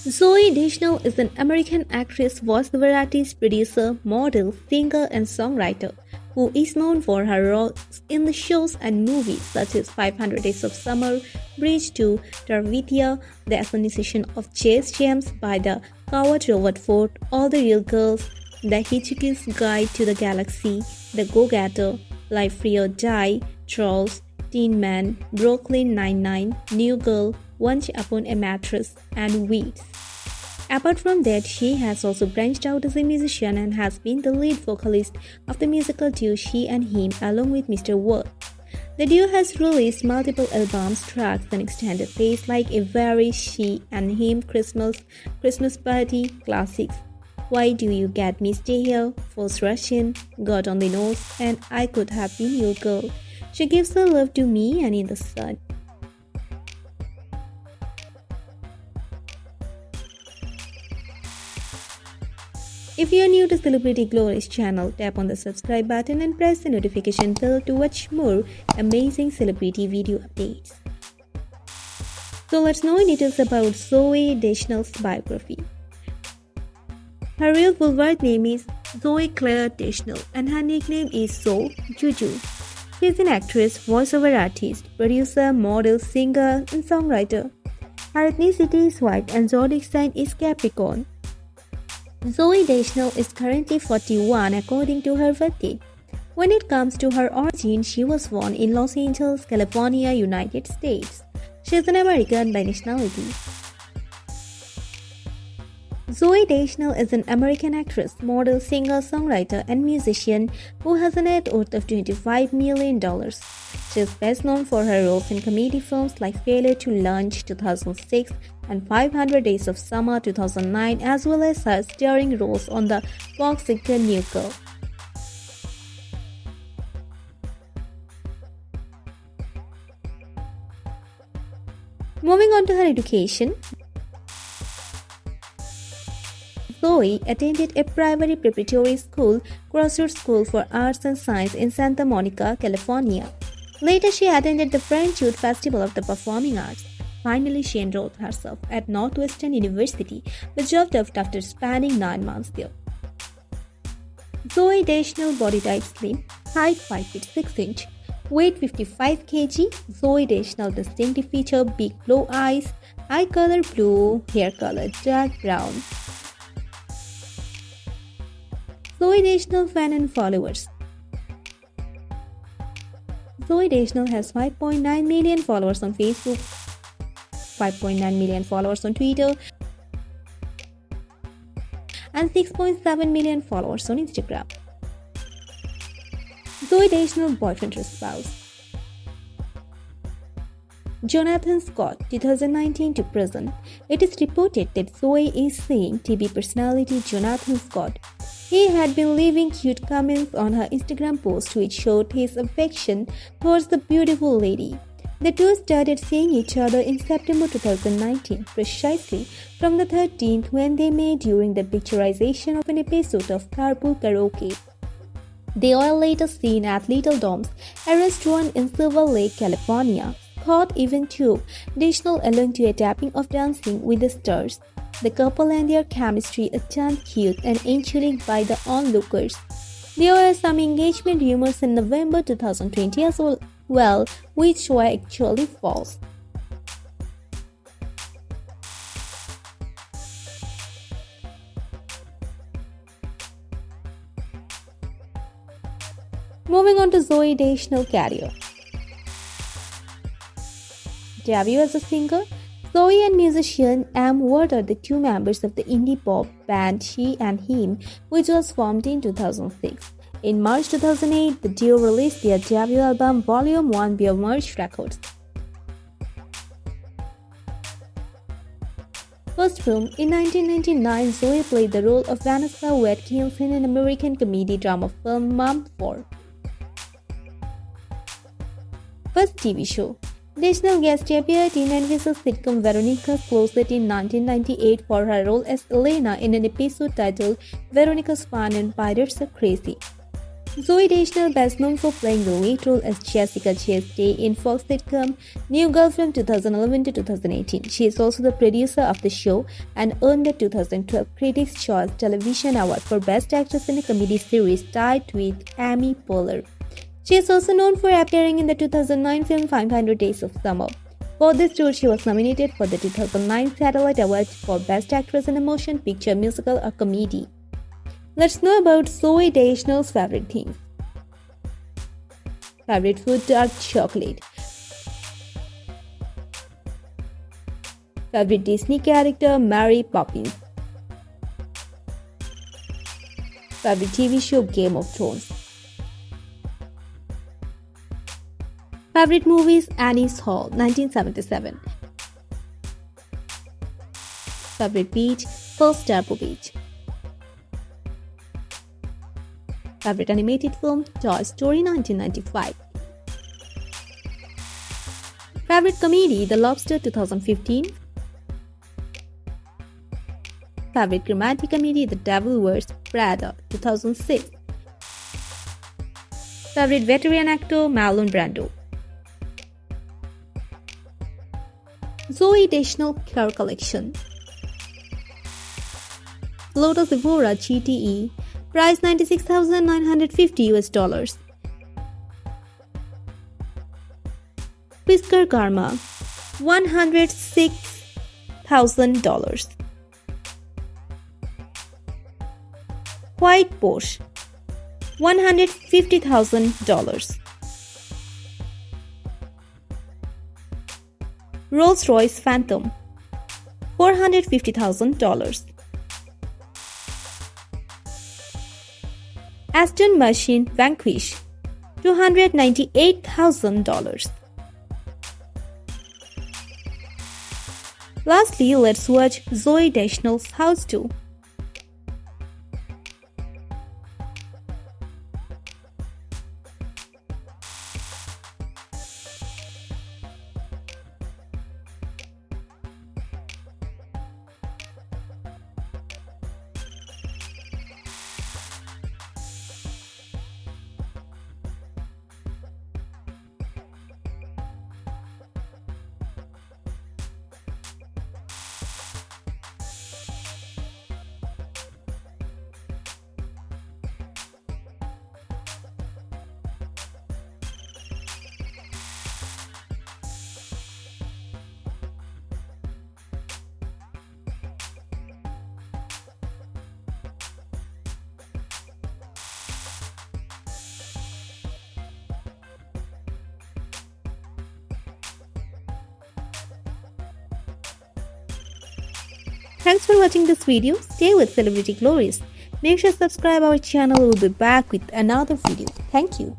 Zooey Deschanel is an American actress, voiceover artist, producer, model, singer, and songwriter who is known for her roles in the shows and movies such as 500 Days of Summer, Bridge to Terabithia, The Assassination of Jesse James by the Coward Robert Ford, All the Real Girls, The Hitchhiker's Guide to the Galaxy, The Go-Getter, Life Free or Die, Trolls, Teen Man, Brooklyn Nine-Nine, New Girl, Once Upon a Mattress, and Weeds. Apart from that, she has also branched out as a musician and has been the lead vocalist of the musical duo She and Him along with Mr. World. The duo has released multiple albums, tracks, and extended plays like A Very She and Him Christmas Party, Classics, Why Do You Get Me Stay Here, False Russian, God on the Nose, and I Could Have Been Your Girl. She gives her love to me and in the sun. If you are new to Celebrity Glory's channel, tap on the subscribe button and press the notification bell to watch more amazing celebrity video updates. So let's know in details about Zooey Deschanel's biography. Her real worldwide name is Zooey Claire Deschanel and her nickname is Zo Juju. She is an actress, voiceover artist, producer, model, singer, and songwriter. Her ethnicity is white and zodiac sign is Capricorn. Zooey Deschanel is currently 41 according to her birthday. When it comes to her origin, she was born in Los Angeles, California, United States. She is an American by nationality. Zooey Deschanel is an American actress, model, singer, songwriter, and musician who has a net worth of $25 million. She is best known for her roles in comedy films like Failure to Launch 2006 and 500 Days of Summer 2009, as well as her starring roles on the Fox sitcom New Girl. Moving on to her education, Zooey attended a private preparatory school, Crossroads School for Arts and Science in Santa Monica, California. Later, she attended the French Youth Festival of the Performing Arts. Finally, she enrolled herself at Northwestern University, but dropped out after spending 9 months there. Zooey Deschanel body type slim, height 5 feet 6 inch, weight 55 kg. Zooey Deschanel distinctive feature big blue eyes, eye color blue, hair color dark brown. Zooey Deschanel fan and followers. Zooey Deschanel has 5.9 million followers on Facebook, 5.9 million followers on Twitter, and 6.7 million followers on Instagram. Zooey Deschanel boyfriend or spouse. Jonathan Scott, 2019 to present. It is reported that Zooey is seeing TV personality Jonathan Scott. He had been leaving cute comments on her Instagram post which showed his affection towards the beautiful lady. The two started seeing each other in September 2019, precisely from the 13th when they met during the picturization of an episode of Carpool Karaoke. They were later seen at Little Dom's, a restaurant in Silver Lake, California. Scott even took Deschanel along to a tapping of Dancing with the Stars. The couple and their chemistry is turned cute and angelic by the onlookers. There were some engagement rumors in November 2020 as well, which were actually false. Moving on to Zooey Deschanel's career. Debut as a singer, Zooey and musician Am Ward are the two members of the indie pop band She and Him, which was formed in 2006. In March 2008, the duo released their debut album Volume 1 via Merge Records. First film, in 1999, Zooey played the role of Vanessa Watkins in an American comedy drama film Mom 4. First TV show. Deschanel guest appeared in NBC's sitcom Veronica's Closet in 1998 for her role as Elena in an episode titled Veronica's Fun and Pirates Are Crazy. Zooey Deschanel, best known for playing the lead role as Jessica Chastain in Fox sitcom New Girl from 2011 to 2018. She is also the producer of the show and earned the 2012 Critics' Choice Television Award for Best Actress in a Comedy Series, tied with Amy Poehler. She is also known for appearing in the 2009 film 500 Days of Summer. For this role, she was nominated for the 2009 Satellite Award for Best Actress in a Motion Picture, Musical, or Comedy. Let's know about Zooey Deschanel's favorite things. Favorite food: dark chocolate. Favorite Disney character: Mary Poppins. Favorite TV show: Game of Thrones. Favorite movies: Annie's Hall, 1977. Favorite beach: Pearl Harbor Beach. Favorite animated film: Toy Story, 1995. Favorite comedy: The Lobster, 2015. Favorite romantic comedy: The Devil Wears Prada, 2006. Favorite veteran actor: Marlon Brando. Zooey Deschanel Hair Collection. Lotus Evora GTE, price $96,950. Whisker Karma, $106,000. White Porsche, $150,000. Rolls-Royce Phantom, $450,000. Aston Martin Vanquish, $298,000. Lastly, let's watch Zooey Deschanel's house tour. Thanks for watching this video. Stay with Celebrity Glories. Make sure to subscribe our channel. We'll be back with another video. Thank you.